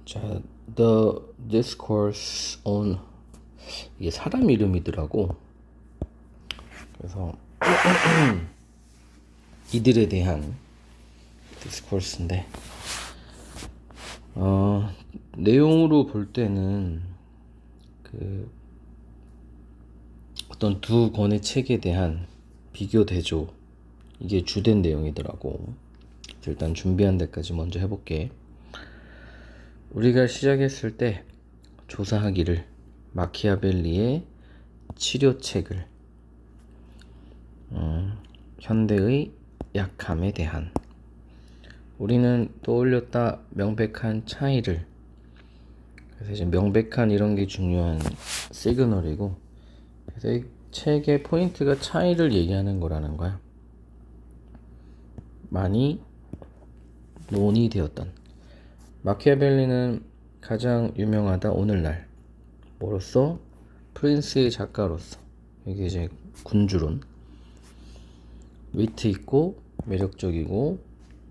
자, The Discourse on 이게 사람 이름이더라고. 그래서 이들에 대한 디스코스인데 내용으로 볼 때는 그 어떤 두 권의 책에 대한 비교 대조 이게 주된 내용이더라고. 일단 준비한 데까지 먼저 해볼게. 우리가 시작했을 때 조사하기를 마키아벨리의 치료책을 현대의 약함에 대한 우리는 떠올렸다 명백한 차이를. 그래서 이제 명백한 이런 게 중요한 시그널이고, 그래서 이 책의 포인트가 차이를 얘기하는 거라는 거야. 많이 논의되었던 마키아벨리는 가장 유명하다 오늘날 뭐로서? 프린스의 작가로서. 이게 이제 군주론. 위트 있고 매력적이고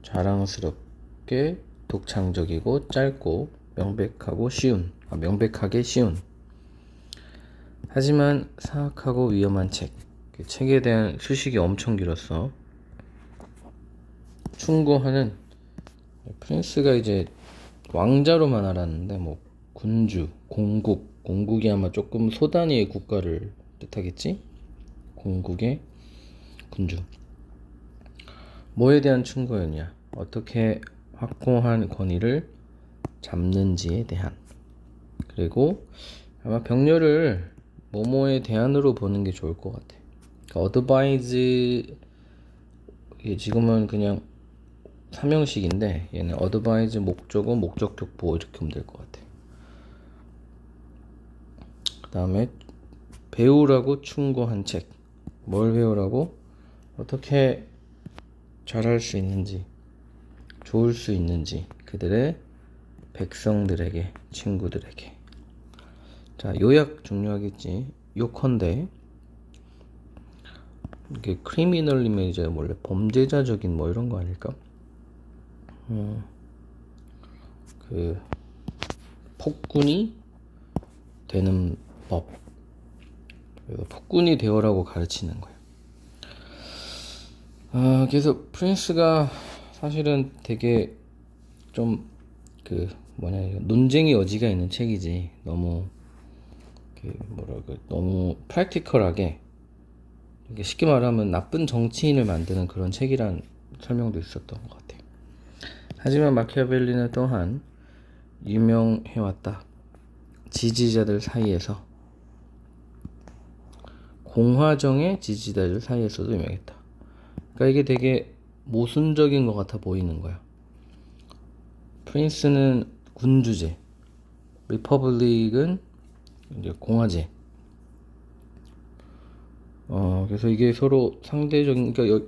자랑스럽게 독창적이고 짧고 명백하게 쉬운 하지만 사악하고 위험한 책. 그 책에 대한 수식이 엄청 길었어. 충고하는 프린스가 이제 왕자로만 알았는데 뭐 군주, 공국이 아마 조금 소단위의 국가를 뜻하겠지? 공국의 군주. 뭐에 대한 충고였냐? 어떻게 확고한 권위를 잡는지에 대한. 그리고 아마 병렬을 뭐뭐에 대한으로 보는 게 좋을 것 같아. 그러니까 어드바이즈, 지금은 그냥 삼형식인데 얘는 어드바이즈 목적어 목적격 보호 이렇게 하면 될 것 같아. 그 다음에 배우라고 충고한 책. 뭘 배우라고? 어떻게 잘할 수 있는지, 좋을 수 있는지 그들의 백성들에게, 친구들에게. 자, 요약 중요하겠지. 요컨대 이게 크리미널이면 이제 원래 범죄자적인 뭐 이런 거 아닐까? 그 폭군이 되는 법. 그래서 폭군이 되어라고 가르치는 거야. 그래서 프린스가 사실은 되게 좀 논쟁의 여지가 있는 책이지. 너무 너무 프랙티컬하게, 쉽게 말하면 나쁜 정치인을 만드는 그런 책이란 설명도 있었던 것 같아. 하지만 마키아벨리는 또한 유명해왔다. 지지자들 사이에서, 공화정의 지지자들 사이에서도 유명했다. 그러니까 이게 되게 모순적인 것 같아 보이는 거야. 프린스는 군주제, 리퍼블릭은 이제 공화제. 그래서 이게 서로 상대적인, 그러니까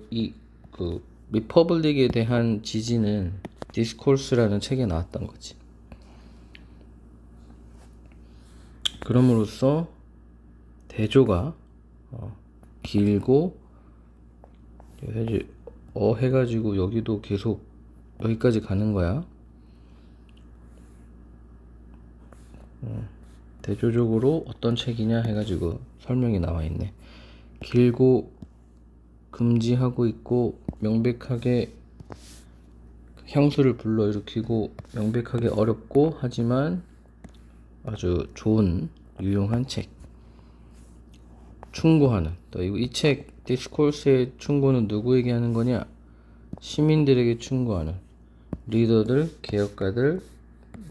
리퍼블릭에 대한 지지는 디스코스라는 책에 나왔던 거지. 그럼으로써 대조가 길고, 그래서 이제 해가지고 여기도 계속 여기까지 가는 거야. 대조적으로 어떤 책이냐 해가지고 설명이 나와 있네. 길고 금지하고 있고 명백하게 향수를 불러일으키고 명백하게 어렵고 하지만 아주 좋은 유용한 책. 충고하는. 또 이 책 디스코스의 충고는 누구에게 하는 거냐? 시민들에게 충고하는. 리더들, 개혁가들,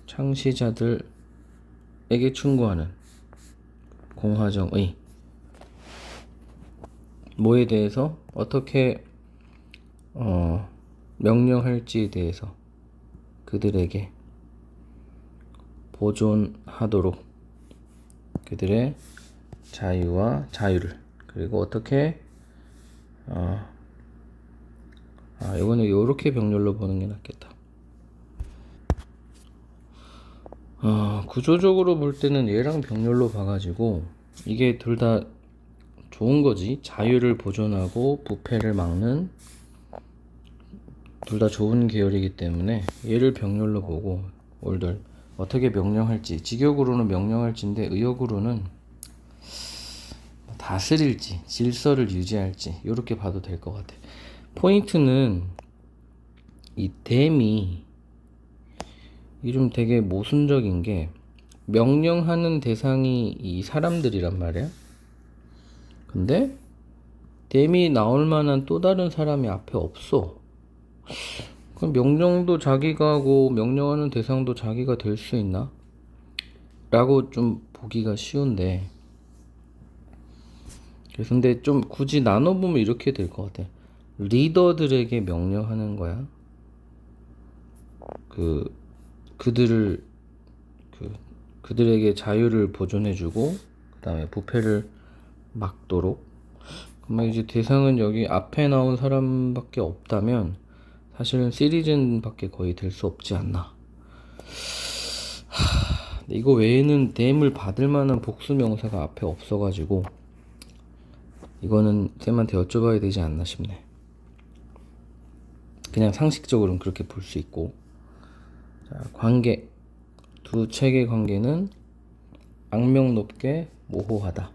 창시자들에게 충고하는. 공화정의. 뭐에 대해서 어떻게 명령할지에 대해서 그들에게 보존하도록, 그들의 자유와 자유를. 그리고 어떻게 이거는 요렇게 병렬로 보는 게 낫겠다. 구조적으로 볼 때는 얘랑 병렬로 봐가지고 이게 둘 다 좋은 거지. 자유를 보존하고 부패를 막는, 둘 다 좋은 계열이기 때문에 얘를 병렬로 보고, 올들 어떻게 명령할지, 직역으로는 명령할지인데 의역으로는 다스릴지, 질서를 유지할지 이렇게 봐도 될 것 같아. 포인트는 이 댐이 이게 좀 되게 모순적인 게 명령하는 대상이 이 사람들이란 말이야. 근데 댐이 나올 만한 또 다른 사람이 앞에 없어. 그럼 명령도 자기가 하고 명령하는 대상도 자기가 될 수 있나? 라고 좀 보기가 쉬운데, 그래서 근데 좀 굳이 나눠보면 이렇게 될 것 같아. 리더들에게 명령하는 거야. 그들을 그들에게 자유를 보존해주고 그 다음에 부패를 막도록. 그러면 이제 대상은 여기 앞에 나온 사람밖에 없다면 사실은 시리즌밖에 거의 될 수 없지 않나. 이거 외에는 댐을 받을 만한 복수 명사가 앞에 없어가지고 이거는 쌤한테 여쭤봐야 되지 않나 싶네. 그냥 상식적으로는 그렇게 볼 수 있고. 자, 관계. 두 책의 관계는 악명 높게 모호하다.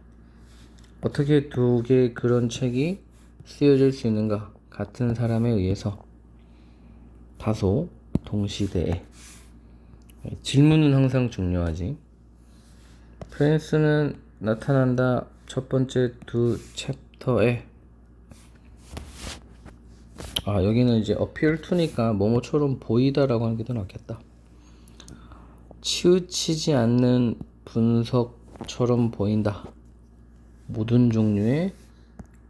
어떻게 두 개의 그런 책이 쓰여질 수 있는가? 같은 사람에 의해서 다소 동시대에. 질문은 항상 중요하지. 프랜스는 나타난다. 첫 번째 두 챕터에 여기는 이제 appear to니까 뭐뭐처럼 보이다라고 하는 게 더 낫겠다. 치우치지 않는 분석처럼 보인다. 모든 종류의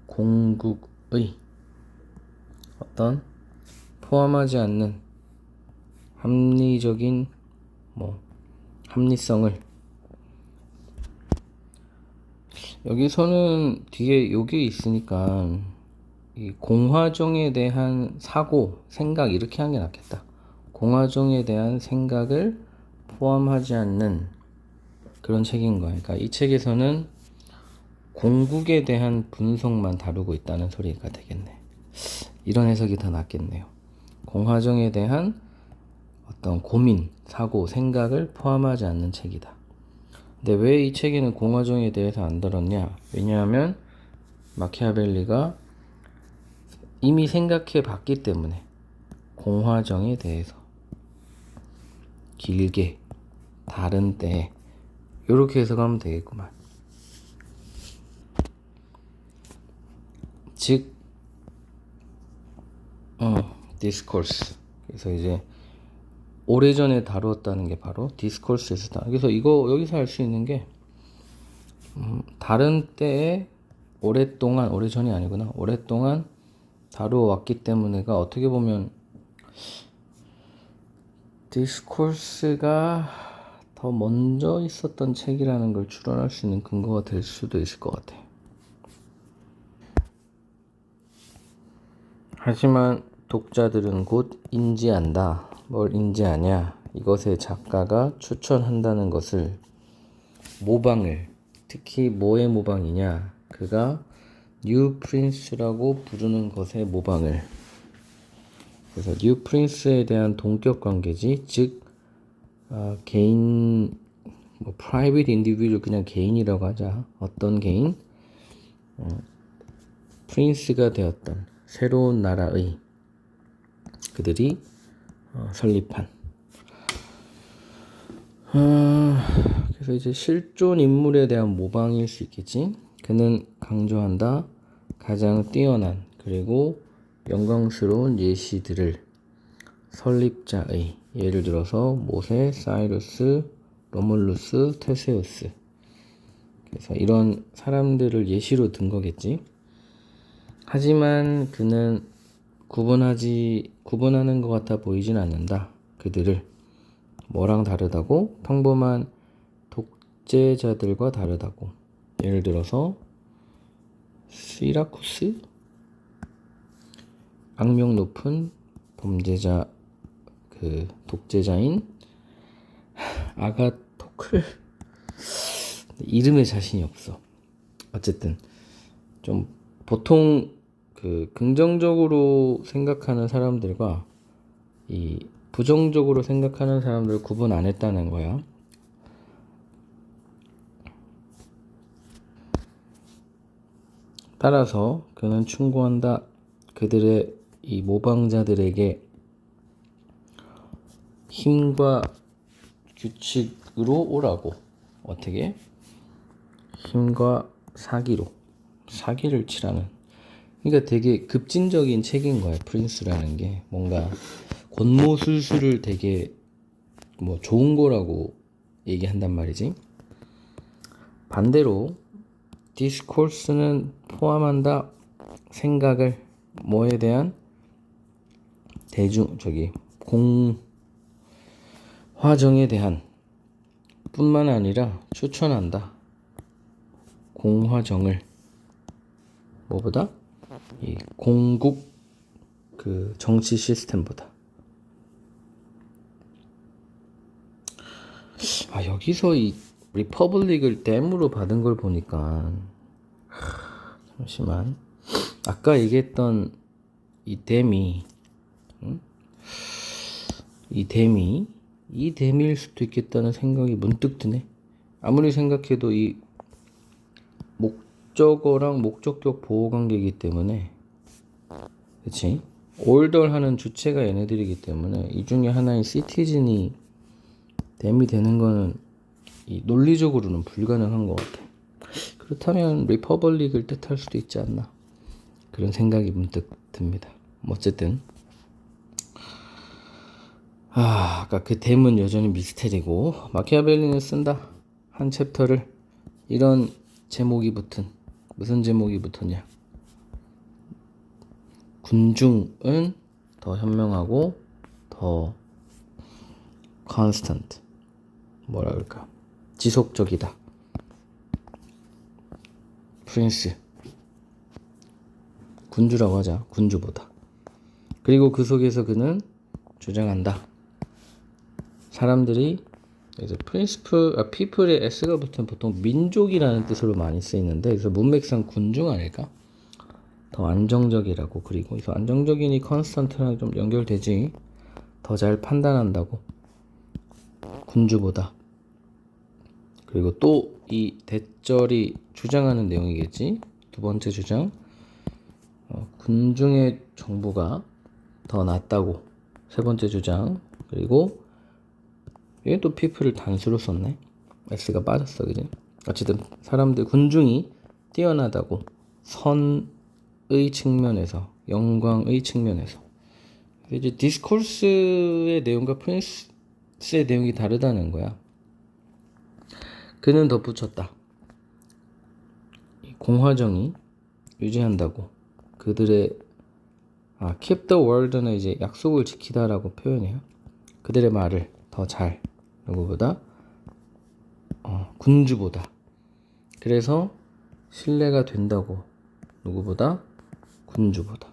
공국의 어떤 포함하지 않는 합리적인 합리성을. 여기서는 뒤에 요게 있으니까 이 공화정에 대한 사고, 생각 이렇게 하는 게 낫겠다. 공화정에 대한 생각을 포함하지 않는 그런 책인 거야. 그러니까 이 책에서는 공국에 대한 분석만 다루고 있다는 소리가 되겠네. 이런 해석이 더 낫겠네요. 공화정에 대한 어떤 고민, 사고, 생각을 포함하지 않는 책이다. 근데 왜 이 책에는 공화정에 대해서 안 다뤘냐? 왜냐하면 마키아벨리가 이미 생각해 봤기 때문에 공화정에 대해서 길게 다른 때에 이렇게 해석하면 되겠구만. 즉 디스코스. 그래서 이제 오래전에 다루었다는 게 바로 디스코스에서다. 그래서 이거 여기서 알 수 있는 게 다른 때에 오랫동안, 오래전이 아니구나, 오랫동안 다루어왔기 때문에가 어떻게 보면 디스코스가 더 먼저 있었던 책이라는 걸 추론할 수 있는 근거가 될 수도 있을 것 같아. 하지만 독자들은 곧 인지한다. 뭘 인지하냐? 이것의 작가가 추천한다는 것을, 모방을, 특히 뭐의 모방이냐? 그가 뉴 프린스라고 부르는 것의 모방을. 그래서 뉴 프린스에 대한 동격 관계지, 즉 개인, 프라이빗 인디비듀얼, 그냥 개인이라고 하자. 어떤 개인, 프린스가 되었던 새로운 나라의 그들이 설립한. 그래서 이제 실존 인물에 대한 모방일 수 있겠지. 그는 강조한다. 가장 뛰어난 그리고 영광스러운 예시들을 설립자의, 예를 들어서 모세, 사이루스, 로물루스, 테세우스. 그래서 이런 사람들을 예시로 든 거겠지. 하지만 그는 구분하는 것 같아 보이진 않는다. 그들을 뭐랑 다르다고? 평범한 독재자들과 다르다고. 예를 들어서 시라쿠스, 악명 높은 범죄자, 독재자인 아가토클. 이름에 자신이 없어. 어쨌든 좀 보통 긍정적으로 생각하는 사람들과 이 부정적으로 생각하는 사람들 구분 안 했다는 거야. 따라서 그는 충고한다. 그들의 이 모방자들에게 힘과 규칙으로 오라고. 어떻게? 힘과 사기를 치라는. 그러니까 되게 급진적인 책인 거야. 프린스라는 게 뭔가 권모술수를 되게 뭐 좋은 거라고 얘기한단 말이지. 반대로 디스코스는 포함한다. 생각을 뭐에 대한 공화정에 대한 뿐만 아니라 추천한다. 공화정을 뭐보다? 이 공국 그 정치 시스템보다. 여기서 이 리퍼블릭을 댐으로 받은 걸 보니까 잠시만, 아까 얘기했던 이 댐이 이 댐일 수도 있겠다는 생각이 문득 드네. 아무리 생각해도 이 목적어랑 목적격 보호관계이기 때문에, 그치? 올덜하는 주체가 얘네들이기 때문에 이 중에 하나인 시티즌이 댐이 되는 거는 이 논리적으로는 불가능한 것 같아. 그렇다면 리퍼블릭을 뜻할 수도 있지 않나, 그런 생각이 문득 듭니다. 어쨌든 아까 그 댐은 여전히 미스테리고, 마키아벨리는 쓴다. 한 챕터를 이런 제목이 붙은, 무슨 제목이 붙었냐, 군중은 더 현명하고 더 constant, 뭐라 그럴까, 지속적이다. 프린스, 군주라고 하자. 군주보다. 그리고 그 속에서 그는 주장한다. 사람들이 그래서 people의 s가 붙으면 보통 민족이라는 뜻으로 많이 쓰이는데, 그래서 문맥상 군중 아닐까? 더 안정적이라고. 그리고 그래서 안정적이니 컨스턴트랑 좀 연결되지. 더 잘 판단한다고. 군주보다. 그리고 또 이 대절이 주장하는 내용이겠지. 두 번째 주장. 군중의 정부가 더 낫다고. 세 번째 주장. 그리고 이게 또 people을 단수로 썼네. s가 빠졌어, 그지? 어쨌든 사람들, 군중이 뛰어나다고. 선의 측면에서, 영광의 측면에서. 이제 디스코스의 내용과 프린스의 내용이 다르다는 거야. 그는 덧붙였다. 공화정이 유지한다고. 그들의 keep the word는 이제 약속을 지키다라고 표현해요. 그들의 말을 더 잘, 누구보다, 군주보다. 그래서 신뢰가 된다고. 누구보다? 군주보다.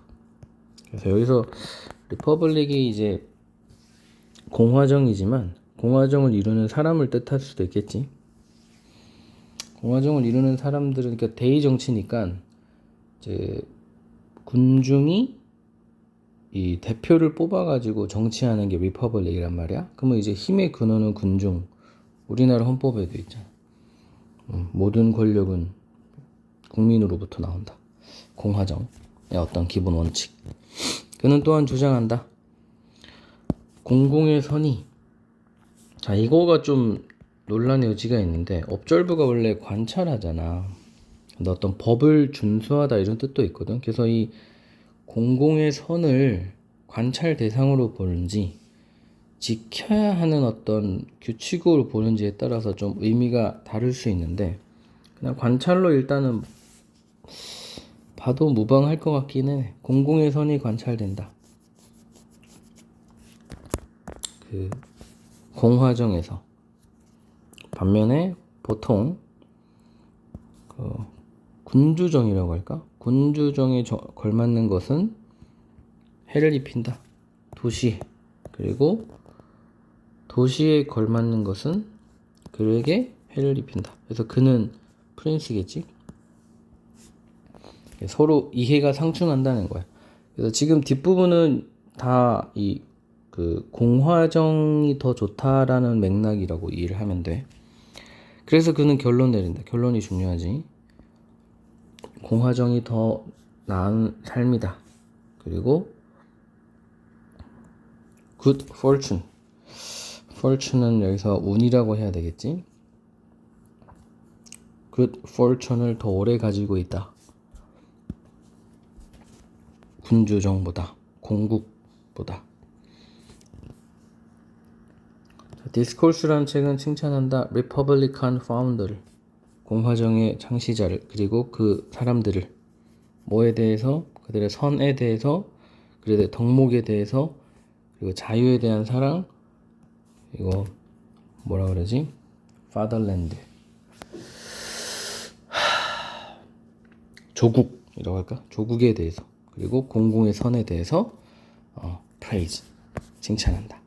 그래서 여기서 리퍼블릭이 이제 공화정이지만 공화정을 이루는 사람을 뜻할 수도 있겠지. 공화정을 이루는 사람들은, 그러니까 대의 정치니까 이제 군중이 이 대표를 뽑아가지고 정치하는 게 리퍼블릭이란 말이야. 그러면 이제 힘의 근원은 군중. 우리나라 헌법에도 있잖아. 모든 권력은 국민으로부터 나온다. 공화정의 어떤 기본 원칙. 그는 또한 주장한다. 공공의 선의. 자, 이거가 좀 논란의 여지가 있는데, 업절부가 원래 관찰하잖아. 근데 어떤 법을 준수하다 이런 뜻도 있거든. 그래서 이 공공의 선을 관찰 대상으로 보는지 지켜야 하는 어떤 규칙으로 보는지에 따라서 좀 의미가 다를 수 있는데, 그냥 관찰로 일단은 봐도 무방할 것 같긴 해. 공공의 선이 관찰된다. 그 공화정에서. 반면에 보통 군주정이라고 할까? 군주정에 걸맞는 것은 해를 입힌다. 도시. 그리고 도시에 걸맞는 것은 그에게 해를 입힌다. 그래서 그는 프린스겠지. 서로 이해가 상충한다는 거야. 그래서 지금 뒷부분은 다 이 그 공화정이 더 좋다라는 맥락이라고 이해를 하면 돼. 그래서 그는 결론 내린다. 결론이 중요하지. 공화정이 더 나은 삶이다. 그리고 good fortune. fortune은 여기서 운이라고 해야 되겠지. good fortune을 더 오래 가지고 있다. 군주정보다, 공국보다. 디스코스라는 책은 칭찬한다. 리퍼블리칸 파운더를, 공화정의 창시자를, 그리고 그 사람들을, 뭐에 대해서, 그들의 선에 대해서, 그들의 덕목에 대해서, 그리고 자유에 대한 사랑, 이거 뭐라 그러지? fatherland, 조국이라고 할까? 조국에 대해서, 그리고 공공의 선에 대해서 praise, 칭찬한다.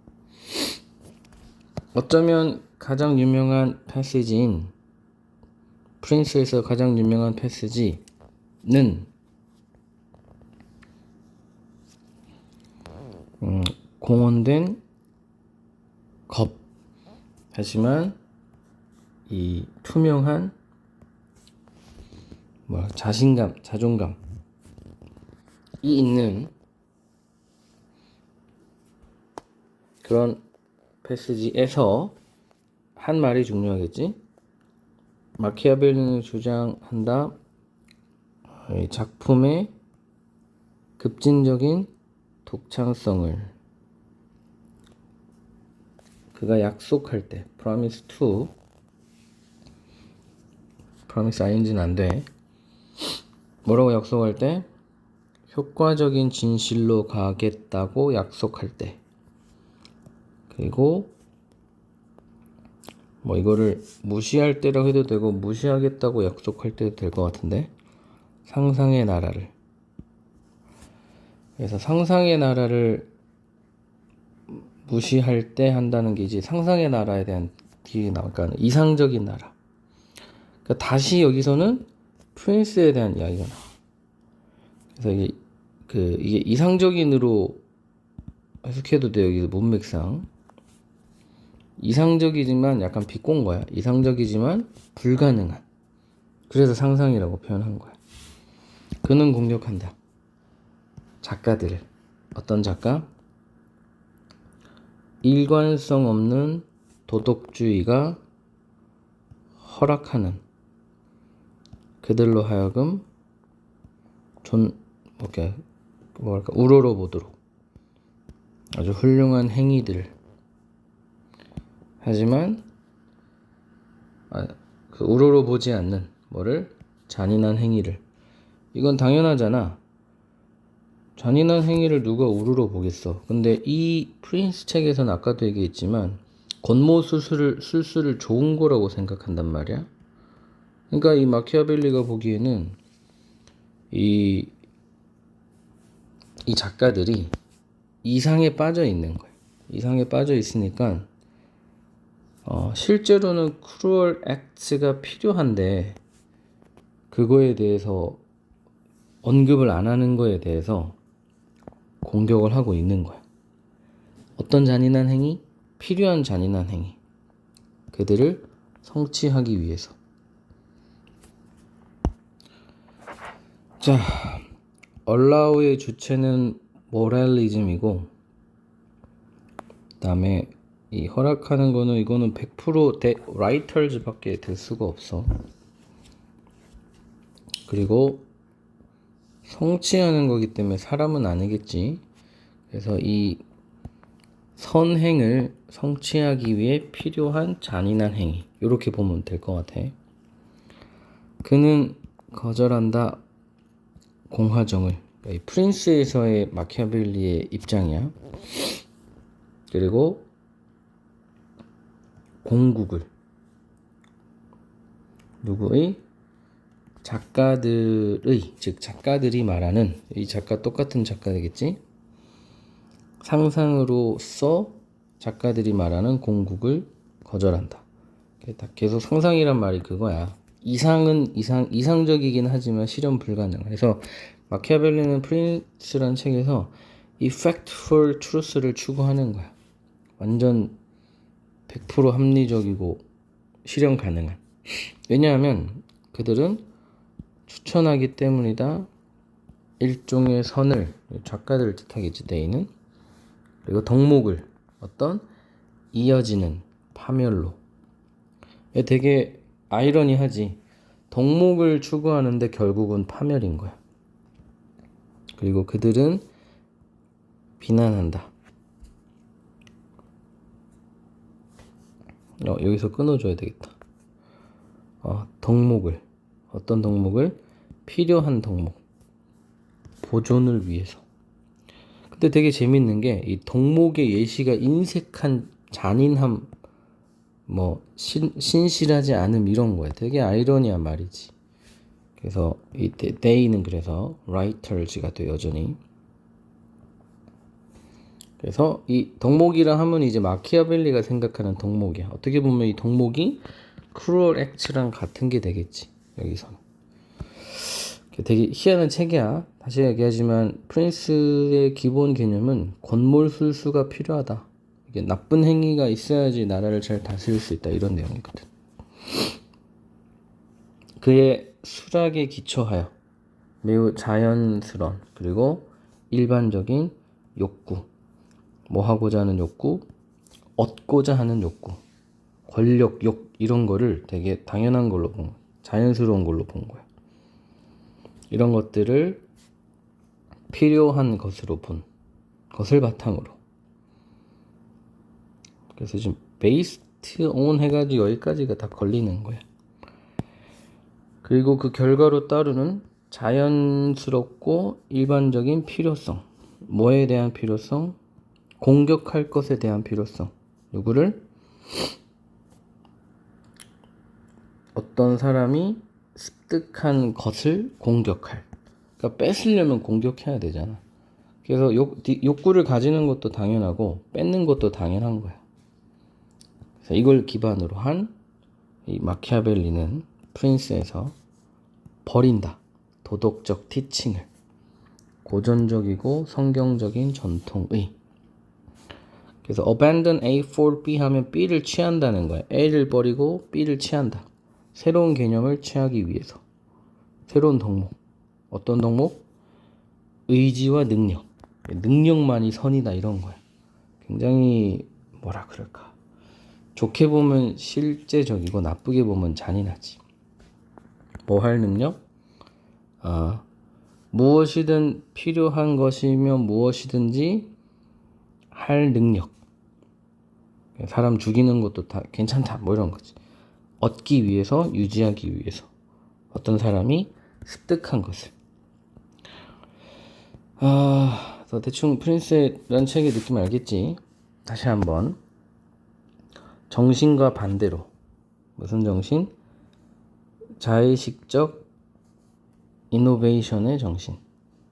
어쩌면 가장 유명한 패시지인 프린스에서 가장 유명한 패시지는 공헌된 겁, 하지만 이 투명한 자신감, 자존감이 있는 그런 패시지에서 한 말이 중요하겠지. 마키아벨리는 주장한다. 이 작품의 급진적인 독창성을 그가 약속할 때, promise ing는 안 돼. 뭐라고 약속할 때? 효과적인 진실로 가겠다고 약속할 때. 그리고 이거를 무시할 때라고 해도 되고 무시하겠다고 약속할 때도 될 것 같은데, 상상의 나라를. 그래서 상상의 나라를 무시할 때 한다는 게 이제 상상의 나라에 대한 뒤에 나올까 하는 이상적인 나라. 그러니까 다시 여기서는 프린스에 대한 이야기가 나와. 그래서 이게 이상적인으로 해석해도 돼. 여기서 문맥상 이상적이지만 약간 비꼰 거야. 이상적이지만 불가능한. 그래서 상상이라고 표현한 거야. 그는 공격한다. 작가들을. 어떤 작가? 일관성 없는 도덕주의가 허락하는 그들로 하여금 우러러보도록 아주 훌륭한 행위들. 하지만 그 우러러보지 않는 잔인한 행위를. 이건 당연하잖아. 잔인한 행위를 누가 우러러보겠어. 근데 이 프린스 책에서는 아까도 얘기했지만 권모술수를 좋은 거라고 생각한단 말이야. 그러니까 이 마키아벨리가 보기에는 이 작가들이 이상에 빠져 있는 거야. 이상에 빠져 있으니까 실제로는 크루얼 액트가 필요한데 그거에 대해서 언급을 안 하는 거에 대해서 공격을 하고 있는 거야. 어떤 잔인한 행위? 필요한 잔인한 행위. 그들을 성취하기 위해서. 자, allow의 주체는 모랄리즘이고, 그 다음에 이 허락하는 거는 이거는 100% writers 밖에 될 수가 없어. 그리고 성취하는 거기 때문에 사람은 아니겠지. 그래서 이 선행을 성취하기 위해 필요한 잔인한 행위, 이렇게 보면 될 것 같아. 그는 거절한다. 공화정을. 이 프린스에서의 마키아벨리의 입장이야. 그리고 공국을, 누구의? 작가들의, 즉 작가들이 말하는, 이 작가 똑같은 작가겠지? 상상으로서 작가들이 말하는 공국을 거절한다. 계속 상상이란 말이 그거야. 이상적이긴 하지만 실현 불가능. 그래서 마키아벨리는 프린스라는 책에서 이 factful truth를 추구하는 거야. 완전 100% 합리적이고 실현 가능한. 왜냐하면 그들은 추천하기 때문이다. 일종의 선을, 작가들을 뜻하겠지, 데이는. 그리고 덕목을 어떤 이어지는 파멸로. 되게 아이러니하지. 덕목을 추구하는데 결국은 파멸인 거야. 그리고 그들은 비난한다. 여기서 끊어줘야 되겠다. 덕목을, 어떤 덕목을? 필요한 덕목, 보존을 위해서. 근데 되게 재밌는 게 이 덕목의 예시가 인색한 잔인함, 신실하지 않음 이런 거야. 되게 아이러니한 말이지. 그래서 이 they는 그래서 writers가 돼 여전히. 그래서 이 덕목이라 하면 이제 마키아벨리가 생각하는 덕목이야. 어떻게 보면 이 덕목이 cruel act랑 같은 게 되겠지. 여기서는. 되게 희한한 책이야. 다시 얘기하지만 프린스의 기본 개념은 권몰술수가 필요하다. 이게 나쁜 행위가 있어야지 나라를 잘 다스릴 수 있다. 이런 내용이거든. 그의 수락에 기초하여 매우 자연스러운 그리고 일반적인 욕구, 뭐 하고자 하는 욕구, 얻고자 하는 욕구, 권력, 욕 이런 거를 되게 당연한 걸로 본 거야. 자연스러운 걸로 본 거야. 이런 것들을 필요한 것으로 본 것을 바탕으로. 그래서 지금 based on 해가지고 여기까지가 다 걸리는 거야. 그리고 그 결과로 따르는 자연스럽고 일반적인 필요성. 뭐에 대한 필요성? 공격할 것에 대한 필요성. 누구를? 어떤 사람이 습득한 것을 공격할. 그러니까 뺏으려면 공격해야 되잖아. 그래서 욕구를 가지는 것도 당연하고 뺏는 것도 당연한 거야. 그래서 이걸 기반으로 한 이 마키아벨리는 프린스에서 버린다. 도덕적 티칭을. 고전적이고 성경적인 전통의. 그래서 abandon A for B 하면 B를 취한다는 거야. A를 버리고 B를 취한다. 새로운 개념을 취하기 위해서. 새로운 덕목. 어떤 덕목? 의지와 능력. 능력만이 선이다 이런 거야. 굉장히 뭐라 그럴까. 좋게 보면 실제적이고 나쁘게 보면 잔인하지. 뭐 할 능력? 무엇이든 필요한 것이며 무엇이든지 할 능력. 사람 죽이는 것도 다 괜찮다 뭐 이런 거지. 얻기 위해서, 유지하기 위해서 어떤 사람이 습득한 것을. 그래서 대충 프린스라는 책의 느낌 알겠지? 다시 한번. 정신과 반대로. 무슨 정신? 자의식적 이노베이션의 정신.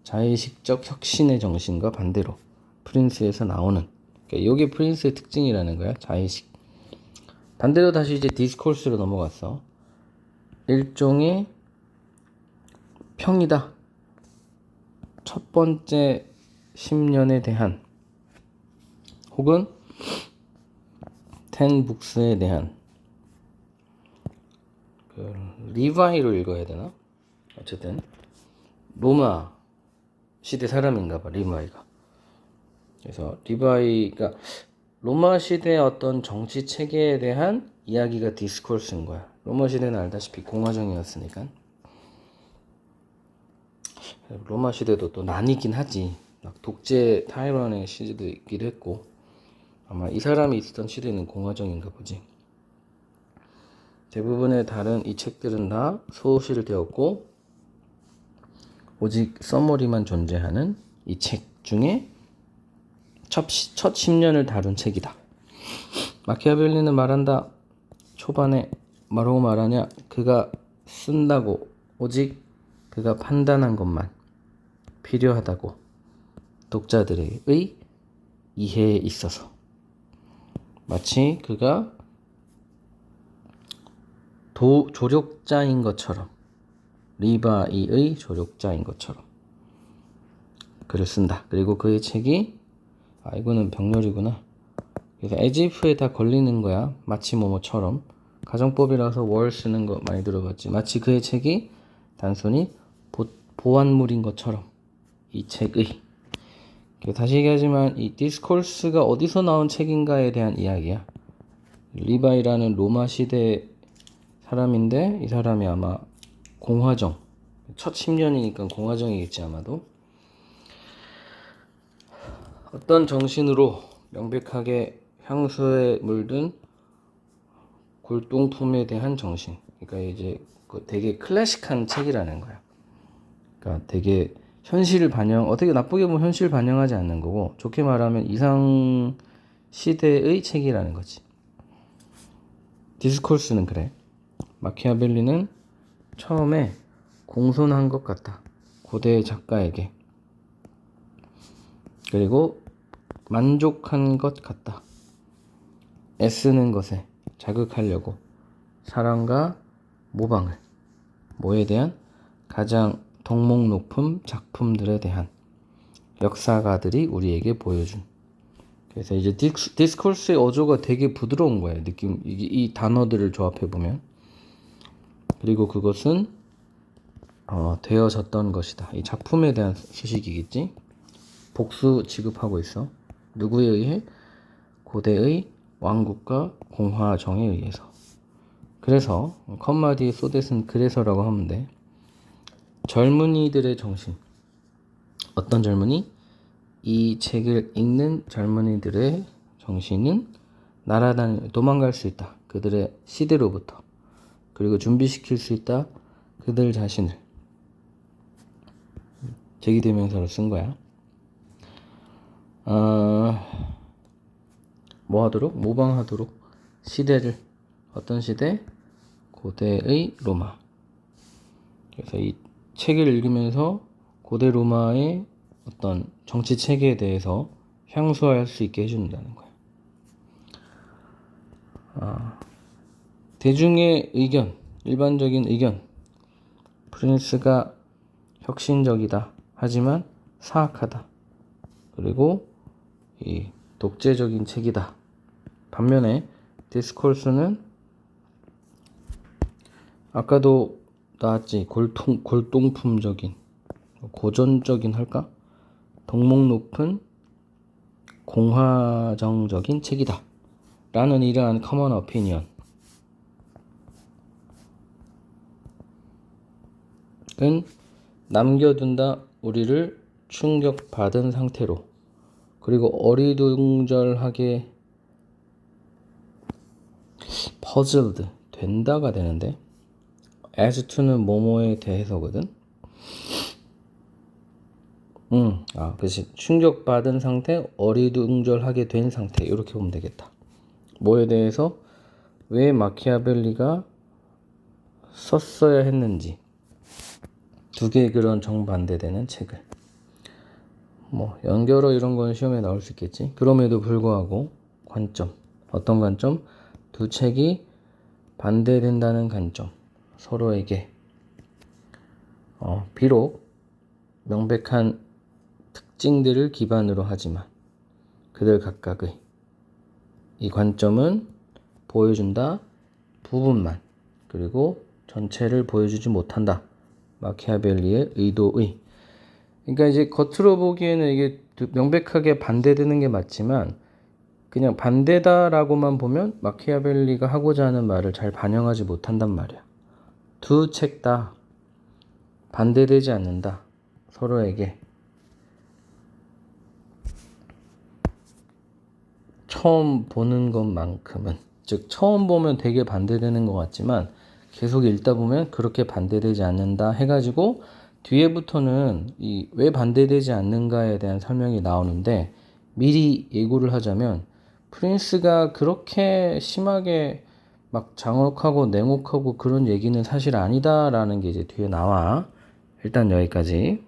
자의식적 혁신의 정신과 반대로. 프린스에서 나오는. 그러니까 이게 프린스의 특징이라는 거야. 자의식. 반대로 다시 이제 디스코스로 넘어갔어. 일종의 평이다. 첫 번째 10년에 대한 혹은 10북스에 대한 리바이로 읽어야 되나? 어쨌든 로마 시대 사람인가 봐. 리바이가. 그래서 리바이가 로마 시대의 어떤 정치 체계에 대한 이야기가 디스코스인 거야. 로마 시대는 알다시피 공화정이었으니까. 로마 시대도 또 나뉘긴 하지. 막 독재 타이런의 시대도 있기도 했고. 아마 이 사람이 있었던 시대는 공화정인가 보지. 대부분의 다른 이 책들은 다 소실되었고 오직 서머리만 존재하는 이 책 중에 첫 10년을 다룬 책이다. 마키아벨리는 말한다. 초반에 뭐라고 말하냐? 그가 쓴다고 오직 그가 판단한 것만 필요하다고 독자들의 이해에 있어서 마치 그가 조력자인 것처럼 리바이의 조력자인 것처럼 글을 쓴다. 그리고 그의 책이 이거는 병렬이구나. 그래서 as if에 다 걸리는 거야. 마치 뭐뭐처럼. 가정법이라서 월 쓰는 거 많이 들어봤지. 마치 그의 책이 단순히 보완물인 것처럼 이 책의. 다시 얘기하지만 이 디스코스가 어디서 나온 책인가에 대한 이야기야. 리바이라는 로마 시대 사람인데 이 사람이 아마 공화정 첫 10년이니까 공화정이겠지 아마도. 어떤 정신으로 명백하게 향수에 물든 골동품에 대한 정신. 그러니까 이제 되게 클래식한 책이라는 거야. 그러니까 되게 현실을 어떻게 나쁘게 보면 현실을 반영하지 않는 거고, 좋게 말하면 이상 시대의 책이라는 거지. 디스코스는 그래. 마키아벨리는 처음에 공손한 것 같다. 고대 작가에게. 그리고 만족한 것 같다. 애쓰는 것에 자극하려고 사랑과 모방을, 뭐에 대한? 가장 덕목 높은 작품들에 대한 역사가들이 우리에게 보여준. 그래서 이제 디스코스의 어조가 되게 부드러운 거예요. 느낌, 이 단어들을 조합해 보면. 그리고 그것은 되어졌던 것이다. 이 작품에 대한 소식이겠지. 복수 지급하고 있어. 누구에 의해? 고대의 왕국과 공화정에 의해서. 그래서 컴마디의 소댓은 그래서라고 하면 돼. 젊은이들의 정신. 어떤 젊은이? 이 책을 읽는 젊은이들의 정신은 도망갈 수 있다. 그들의 시대로부터. 그리고 준비시킬 수 있다. 그들 자신을. 제기대명사로 쓴 거야. 뭐 하도록? 모방하도록. 시대를. 어떤 시대? 고대의 로마. 그래서 이 책을 읽으면서 고대 로마의 어떤 정치 체계에 대해서 향수할 수 있게 해준다는 거야. 대중의 의견, 일반적인 의견. 프린스가 혁신적이다. 하지만 사악하다. 그리고 이 독재적인 책이다. 반면에 디스코스는 아까도 나왔지. 골동품적인, 고전적인 할까? 덕목 높은 공화정적인 책이다. 라는 이러한 커먼 어피니언. 은 남겨둔다. 우리를 충격받은 상태로. 그리고 어리둥절하게 puzzled 된다가 되는데, as to는 뭐뭐에 대해서거든. 그치. 충격받은 상태, 어리둥절하게 된 상태. 이렇게 보면 되겠다. 뭐에 대해서? 왜 마키아벨리가 썼어야 했는지. 두 개의 그런 정반대되는 책을. 연결어 이런 건 시험에 나올 수 있겠지. 그럼에도 불구하고 관점. 어떤 관점? 두 책이 반대된다는 관점. 서로에게 비록 명백한 특징들을 기반으로 하지만 그들 각각의 이 관점은 보여준다. 부분만. 그리고 전체를 보여주지 못한다. 마키아벨리의 의도의. 그러니까 이제 겉으로 보기에는 이게 명백하게 반대되는 게 맞지만 그냥 반대다라고만 보면 마키아벨리가 하고자 하는 말을 잘 반영하지 못한단 말이야. 두 책 다 반대되지 않는다. 서로에게. 처음 보는 것만큼은. 즉 처음 보면 되게 반대되는 것 같지만 계속 읽다 보면 그렇게 반대되지 않는다 해가지고 뒤에부터는 이 왜 반대되지 않는가에 대한 설명이 나오는데, 미리 예고를 하자면 프린스가 그렇게 심하게 막 장혹하고 냉혹하고 그런 얘기는 사실 아니다라는 게 이제 뒤에 나와. 일단 여기까지.